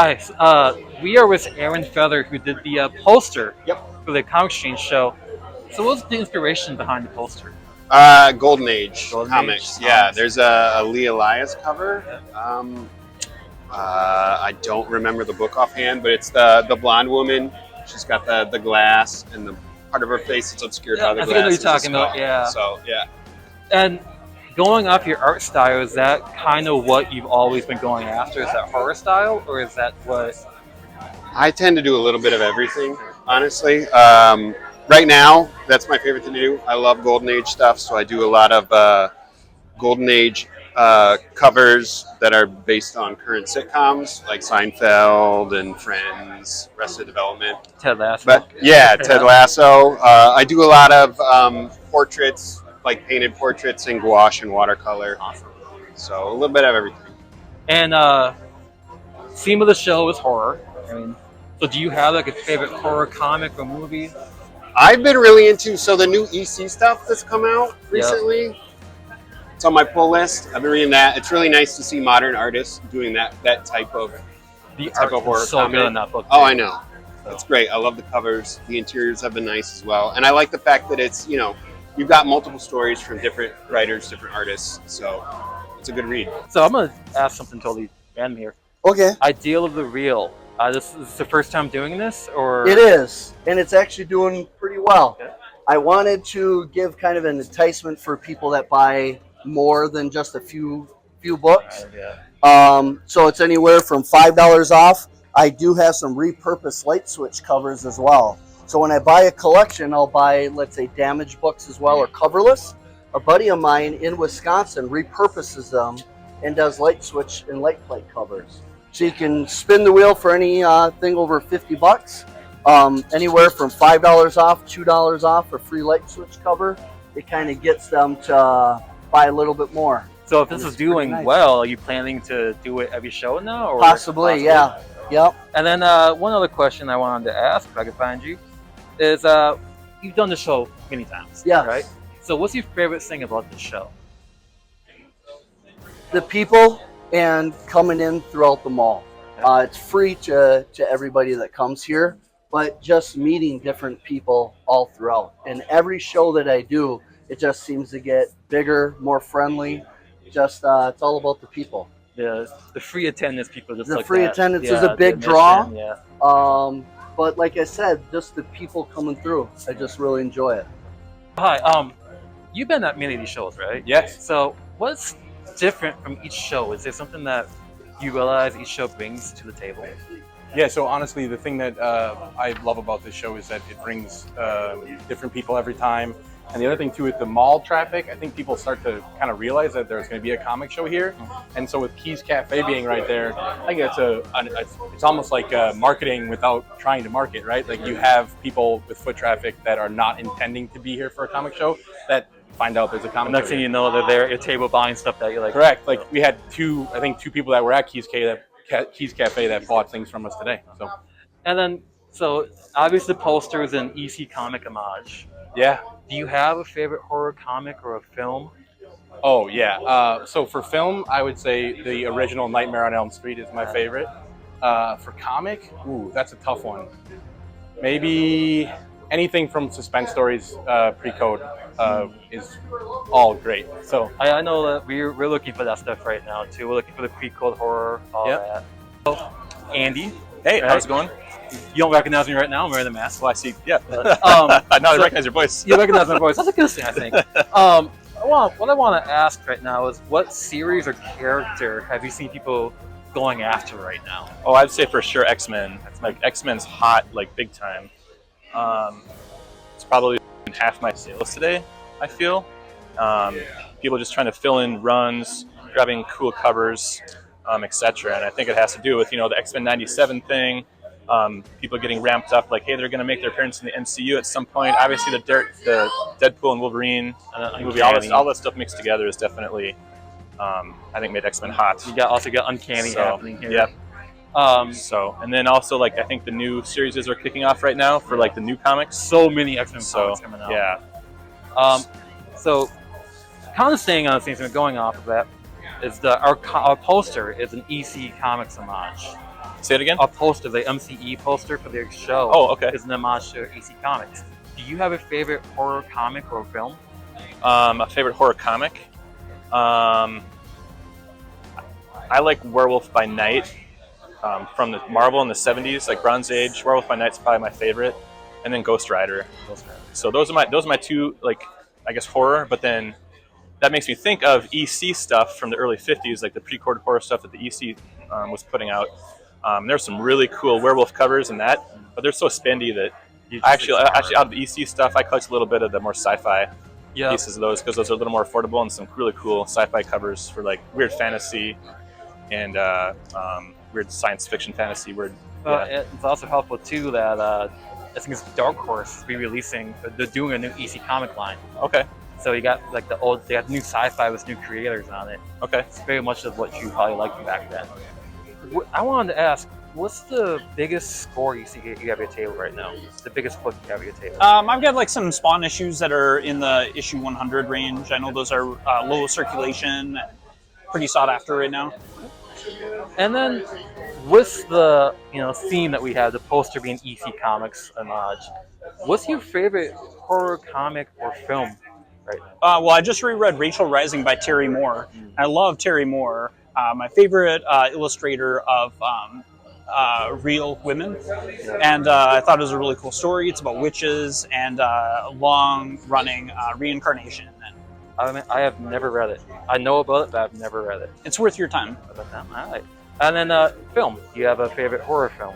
Hi, we are with Aaron Fetter, who did the poster Yep. for the Comic Exchange show. So, what was the inspiration behind the poster? Golden Age Golden Age comics. Yeah, comics. there's a Lee Elias cover. Yeah. I don't remember the book offhand, but it's the blonde woman. She's got the glass, and the part of her face is obscured Yeah, by the I think I know glass. what you're is a talking about. skull. Yeah. So yeah. And going off your art style, is that kind of what you've always been going after? Is that horror style, or is that what? I tend to do a little bit of everything, honestly. Right now, that's my favorite thing to do. I love Golden Age stuff, so I do a lot of Golden Age covers that are based on current sitcoms like Seinfeld and Friends, Arrested Development. Ted Lasso. But yeah, Ted Lasso. I do a lot of portraits, like painted portraits in gouache and watercolor. Awesome. So a little bit of everything. And theme of the show is horror. I mean, so do you have like a favorite horror comic or movie? I've been really into the new EC stuff that's come out recently. It's on my pull list. I've been reading that. It's really nice to see modern artists doing that type of horror so comic. good in that book. Oh, I know. That's great. I love the covers. The interiors have been nice as well, and I like the fact that it's you've got multiple stories from different writers, different artists. So it's a good read. So I'm gonna ask something totally random here. Okay. Ideal of the Real. This is the first time doing this, or It is, and it's actually doing pretty well. Okay. I wanted to give kind of an enticement for people that buy more than just a few books. So it's anywhere from $5 off. I do have some repurposed light switch covers as well. So when I buy a collection, I'll buy, let's say, damaged books as well or coverless. A buddy of mine in Wisconsin repurposes them and does light switch and light plate covers. So you can spin the wheel for any thing over $50. Anywhere from $5 off, $2 off, a free light switch cover. It kind of gets them to buy a little bit more. So if this It's is doing pretty nice. well, are you planning to do it every show now? Or Possibly, yeah. Yep. And then one other question I wanted to ask, if I could find you, is you've done the show many times, Yes. right? So what's your favorite thing about the show? The people and coming in throughout the mall. It's free to everybody that comes here, but just meeting different people all throughout. And every show that I do, it just seems to get bigger, more friendly. Just it's all about the people. The free attendance people just The like free that. attendance is Yeah, a big the draw. admission, Yeah. But like I said, just the people coming through, I just really enjoy it. Hi. You've been at many of these shows, right? Yes. So what's different from each show? Is there something that you realize each show brings to the table? Yeah, so honestly, the thing that I love about this show is that it brings different people every time. And the other thing too, with the mall traffic, I think people start to kind of realize that there's going to be a comic show here. And so with Keys Cafe being right there, I think it's almost like marketing without trying to market, right? Like you have people with foot traffic that are not intending to be here for a comic show that find out there's a comic Next show thing here. you know, they're there at your table buying stuff that you like. Correct. Like we had two people that were at Keys Cafe that bought things from us today. So And then, so obviously the poster is an EC comic homage. yeah. Do you have a favorite horror comic or a film? Oh yeah. So for film, I would say the original Nightmare on Elm Street is my favorite. For comic, ooh, that's a tough one. Maybe anything from Suspense Stories pre-code is all great. So I know that we're looking for that stuff right now too. We're looking for the pre-code horror, all that. So, Andy, Hey, right? how's it going? You don't recognize me right now. I'm wearing the mask. Well, I see. Yeah. Um, I so- recognize your voice. You recognize my voice. That's a good thing, I think. What I want to ask right now is, what series or character have you seen people going after right now? Oh, I'd say for sure X-Men. It's like X-Men's hot, like big time. It's probably half my sales today, I feel. People just trying to fill in runs, grabbing cool covers, etc. And I think it has to do with, the X-Men 97 thing. People getting ramped up, like, hey, they're going to make their appearance in the MCU at some point. Obviously, the Deadpool and Wolverine movie, all that stuff mixed together is definitely, I think, made X-Men hot. You also got Uncanny happening here. Yep. And then also, like, I think the new series are kicking off right now for, like, the new comics. So many X-Men comics coming out. Yeah. So, kind of staying on the things that are going off of that, is our poster is an EC Comics homage. Say it again. A poster, the MCE poster for their show. Oh, okay. Is an homage to EC Comics. Do you have a favorite horror comic or film? A favorite horror comic. I like Werewolf by Night from the Marvel in the 70s, like Bronze Age. Werewolf by Night's probably my favorite, and then Ghost Rider. So those are my two, like, I guess, horror. But then that makes me think of EC stuff from the early 50s, like the pre-recorded horror stuff that the EC was putting out. There's some really cool werewolf covers in that, but they're so spendy that actually out of the EC stuff, I collect a little bit of the more sci-fi pieces of those, because those are a little more affordable, and some really cool sci-fi covers for like weird fantasy and weird science fiction fantasy. It's also helpful too that I think it's Dark Horse is re-releasing. They're doing a new EC comic line. Okay. So you got like they got new sci-fi with new creators on it. Okay. It's very much of what you probably liked from back then. I wanted to ask, what's the biggest score you see you have at your table right now? The biggest book you have at your table? I've got like some Spawn issues that are in the issue 100 range. I know those are low circulation, pretty sought after right now. And then with the theme that we have, the poster being EC Comics homage, what's your favorite horror comic or film right now? Well, I just reread Rachel Rising by Terry Moore. I love Terry Moore. My favorite illustrator of real women, and I thought it was a really cool story. It's about witches and long-running reincarnation. And I have never read it. I know about it, but I've never read it. it's worth your time. All right. And then film. Do you have a favorite horror film?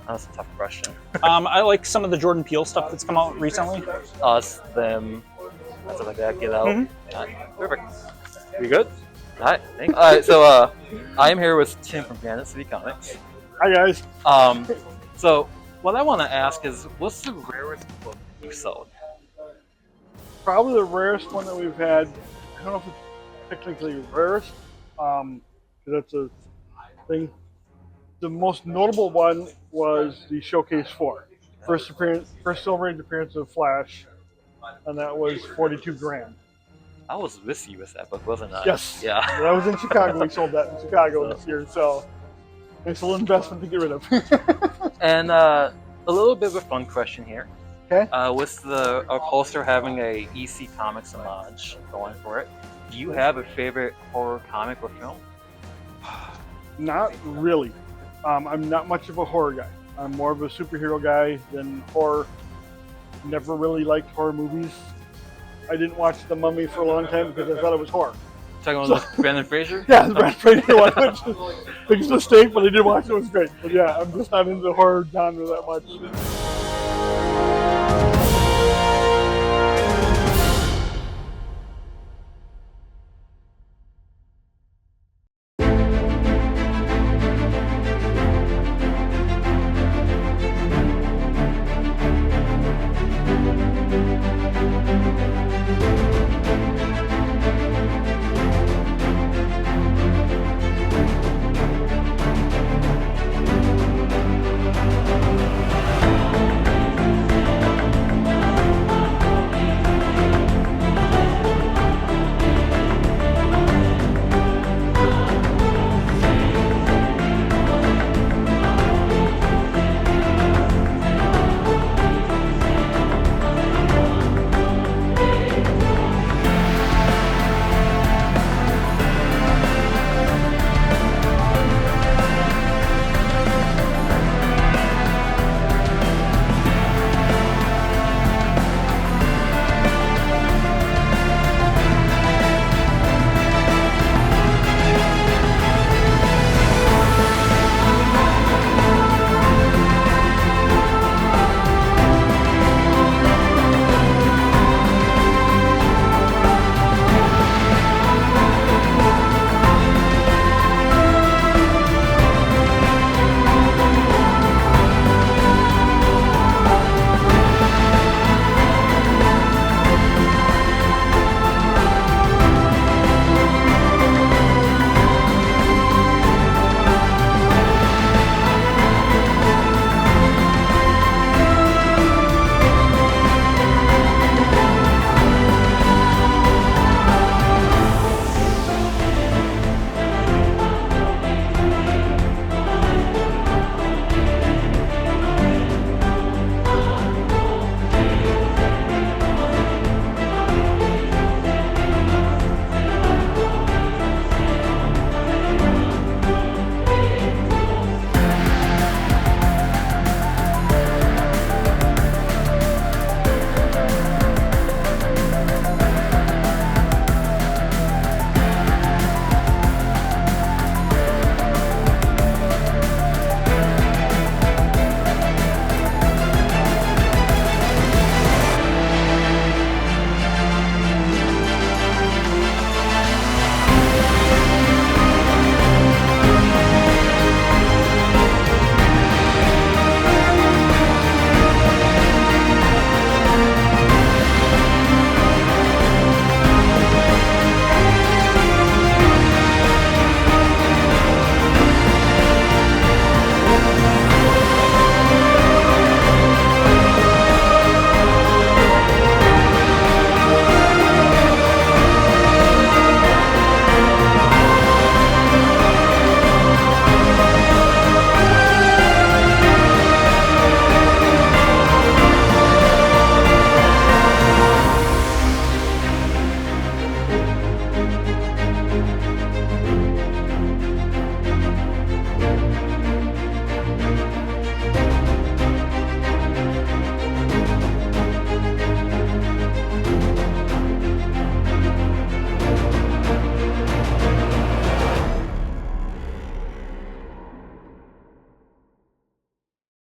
That's a tough question. I like some of the Jordan Peele stuff that's come out recently. Us, Them, stuff like that. Get Out. Mm-hmm. Perfect. You good? All right. Thanks. All right. So I am here with Tim from Granite City Comics. Hi guys. So what I want to ask is, what's the rarest book you've sold? Probably the rarest one that we've had. I don't know if it's technically rarest, because that's a thing. The most notable one was the Showcase 4. First Silver Age appearance of Flash, and that was 42 grand. I was with you with that book, wasn't I? Yes. Yeah. When I was in Chicago, we sold that in Chicago this year, so it's a little investment to get rid of. And a little bit of a fun question here. Okay. With our poster having a EC Comics homage going for it, do you have a favorite horror comic or film? Not really. I'm not much of a horror guy. I'm more of a superhero guy than horror. Never really liked horror movies. I didn't watch The Mummy for a long time because I thought it was horror. Talking about Brendan Fraser? Yeah, the Brad Fraser one, which is biggest mistake, but I did watch it. It was great. But yeah, I'm just not into the horror genre that much.